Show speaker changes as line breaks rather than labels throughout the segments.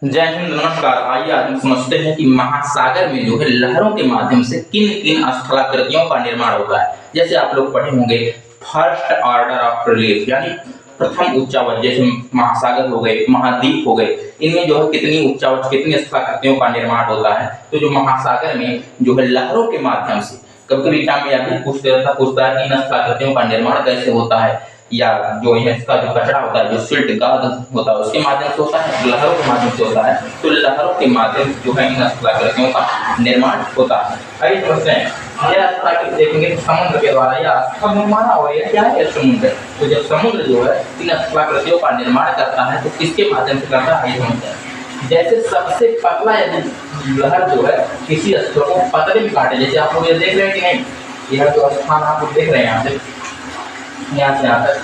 जय हिंद, नमस्कार। आइए आज हम समझते हैं कि महासागर में जो है लहरों के माध्यम से किन किन स्थलाकृतियों का निर्माण होता है। जैसे आप लोग पढ़े होंगे फर्स्ट ऑर्डर ऑफ रिलीफ, यानी प्रथम उच्चावच। जैसे महासागर हो गए, महाद्वीप हो गए, इनमें जो है कितनी उच्चावच, कितनी स्थलाकृतियों का निर्माण होता है। तो जो महासागर में जो है लहरों के माध्यम से, कभी कभी एग्जाम में यह भी पूछता है कि इन स्थलाकृतियों का निर्माण कैसे होता है, या जो इसका जो कचरा होता है, जो सिल्ट गाद होता है, उसके माध्यम से होता है, लहरों के माध्यम से होता है। तो लहरों के माध्यम से जो है इन स्थलाकृतियों का निर्माण होता है। आइए समझते हैं। यह स्थलाकृति देखेंगे समुद्र के द्वारा या स्थल निर्माण, और यह क्या है, समुद्र। तो जब समुद्र जो है इन स्थलाकृतियों का निर्माण करता है तो किसके माध्यम से करता है, आइए समझते हैं। जैसे सबसे पतला यदि लहर जो है किसी स्थल को पतले में काटे, जैसे आप लोग ये देख रहे हैं कि नहीं, यह जो स्थान आप लोग देख रहे हैं यहाँ से यहाँ तक,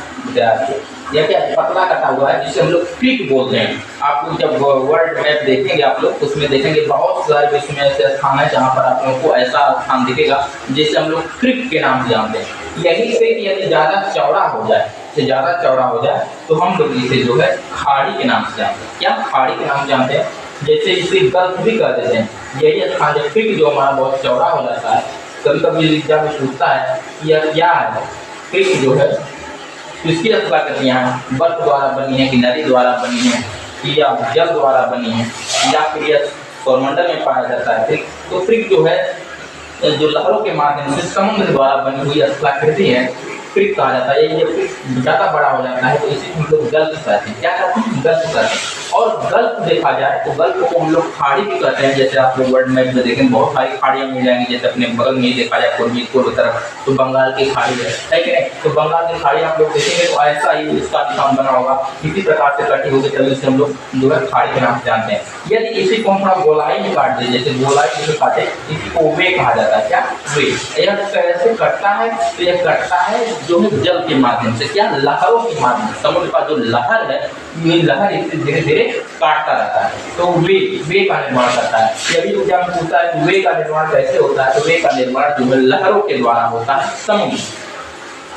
यह क्या पतला कटा हुआ है, जिसे हम लोग क्रीक बोलते हैं। आप लोग जब वर्ल्ड मैप देखेंगे आप लोग उसमें देखेंगे बहुत सारे विश्व में ऐसे स्थान है जहाँ पर आप लोगों को ऐसा स्थान दिखेगा जिसे हम लोग क्रीक के नाम से जानते हैं। यही से यदि ज़्यादा चौड़ा हो जाए, तो हम लोग इसे जो है खाड़ी के नाम से जानते हैं। क्या खाड़ी के नाम से जानते हैं? जैसे इसे गल्फ भी कर देते हैं। यही स्थान जब क्रीक जो हमारा बहुत चौड़ा हो जाता है, कभी कभी जब पूछता है यह क्या है, क्रीक जो है इसकी स्थलाकृतियां बर्फ द्वारा बनी है कि नदी द्वारा बनी है या जल द्वारा बनी है या फिर यह सौरमंडल में पाया जाता है। तो क्रीक जो है जो लहरों के माध्यम से समुद्र द्वारा बनी हुई स्थलाकृति है, क्रीक कहा जाता है। ये ज़्यादा बड़ा हो जाता है तो इसे हम लोग गल्फ कहते हैं। क्या कहते हैं? गल्फ कहते हैं। और गल्फ देखा जाए तो गल्फ को हम लोग खाड़ी भी कहते हैं। जैसे आप लोग वर्ल्ड मैप में देखें बहुत सारी खाड़ियाँ मिल जाएंगी। जैसे अपने बगल में देखा जाए पूर्व तरफ तो बंगाल की खाड़ी है कि नहीं? तो बंगाल की खाड़ी आप लोग देखेंगे तो ऐसा ही इसका निशान बना होगा, इसी प्रकार से कटी होगी, तभी इसे हम लोग जो है खाड़ी के नाम से जानते हैं। यदि इसी को हम थोड़ा गोलाई में काट दें, जैसे गोलाई जिसे काटे, इसी को वे कहा जाता है। क्या वे? यह कैसे कटता है? तो यह कटता है जो है जल के माध्यम से, क्या लहरों के माध्यम से। समुद्र का जो लहर है, ये लहर इसे धीरे धीरे काटता रहता है तो वे का निर्माण करता है। यदि एग्जाम में पूछता है वे का निर्माण कैसे होता है, तो वे का निर्माण जो है लहरों के द्वारा होता है समुद्र।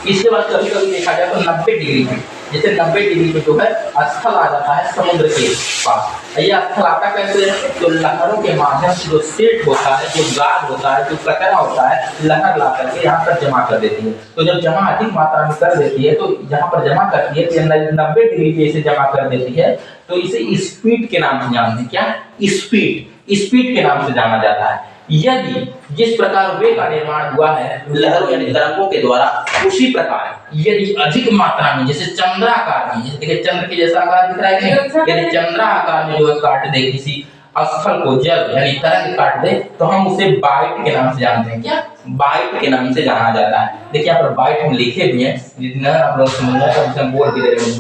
इसके बाद कभी कभी देखा जाए तो 90 डिग्री में, जैसे 90 डिग्री में जो है स्थल आ जाता है समुद्र के पास। यह स्थल आता कैसे? तो लहरों के माध्यम से जो सिल्ट होता है, जो गाद होता है, जो कचरा होता है, लहर ला करके यहाँ पर जमा कर देती है। तो जब जमा अधिक मात्रा में कर देती है तो जहाँ पर जमा करती है तो 90 डिग्री पे इसे जमा कर देती है, तो इसे स्पीड के नाम से जानते हैं। क्या? स्पीड के नाम से जाना जाता है। यदि जिस प्रकार वे का निर्माण हुआ है लहरों यानी तरंगों के द्वारा, उसी प्रकार यदि अधिक मात्रा में, जैसे चंद्राकार में, जैसे देखिए चंद्र के जैसा आकार दिख रहा है कि नहीं, यदि चंद्राकार में जो है काट दे किसी स्थल को, जल यानी तरंग काट दे, तो हम उसे बाइट के नाम से जानते हैं। क्या? बाइट के नाम से जाना जाता है। देखिए यहाँ पर बाइट हम लिखे भी हैं, जितना आप लोग समझ जाए बोल भी दे रहे हैं,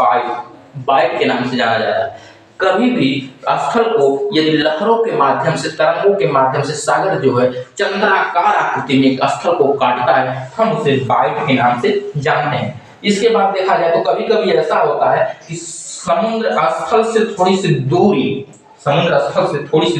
बाइट के नाम से जाना जाता है। कभी भी स्थल को यदि लहरों के माध्यम से, तरंगों के माध्यम से सागर जो है चंद्राकार आकृति में एक स्थल को काटता है, हम उसे बाइट के नाम से जानते हैं। इसके बाद देखा जाए तो कभी कभी ऐसा होता है कि समुद्र स्थल से थोड़ी सी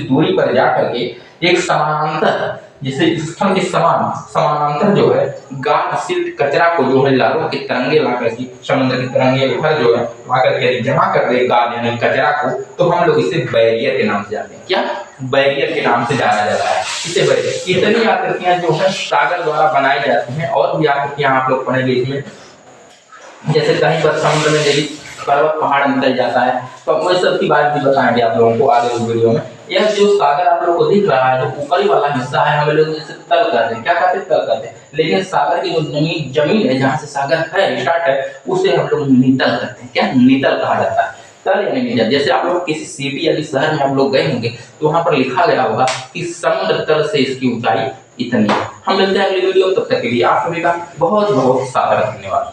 दूरी पर जाकर के एक समानांतर, जैसे स्थल के समानांतर जो है गाद सिल्ट कचरा को जो है लहरों के तरंगे ला करके, समुद्र के तरंगे उधर जो है ला करके जमा कर दे गाद यानी कचरा को, तो हम लोग इसे बैरियर के नाम से जानते हैं। क्या? बैरियर के नाम से जाना जाता है इसे बैरियर। इतनी आकृतियां जो है सागर द्वारा बनाई जाती हैं। और भी आकृतियां आप लोग पढ़ेंगे इसमें, जैसे कहीं पर समुद्र में यदि पर्वत पहाड़ निकल जाता है तो वह सब की बात भी बताएंगे आप लोगों को आगे वीडियो में। यह जो सागर आप लोगों को दिख रहा है, जो ऊपरी वाला हिस्सा है, हम लोग इसे तल कहते हैं। क्या कहते हैं? तल कहते हैं। लेकिन सागर की जो जमीन है, जहाँ से सागर है स्टार्ट है, उसे हम लोग नितल कहते हैं। क्या? नितल कहा जाता है। तल यानी नीचे। जैसे आप लोग किसी सिटी या शहर में आप लोग गए होंगे तो वहाँ पर लिखा गया होगा कि समुद्र तल से इसकी ऊंचाई इतनी है। हम मिलते हैं अगली वीडियो, तब तक के लिए आप सभी का बहुत बहुत सादर धन्यवाद।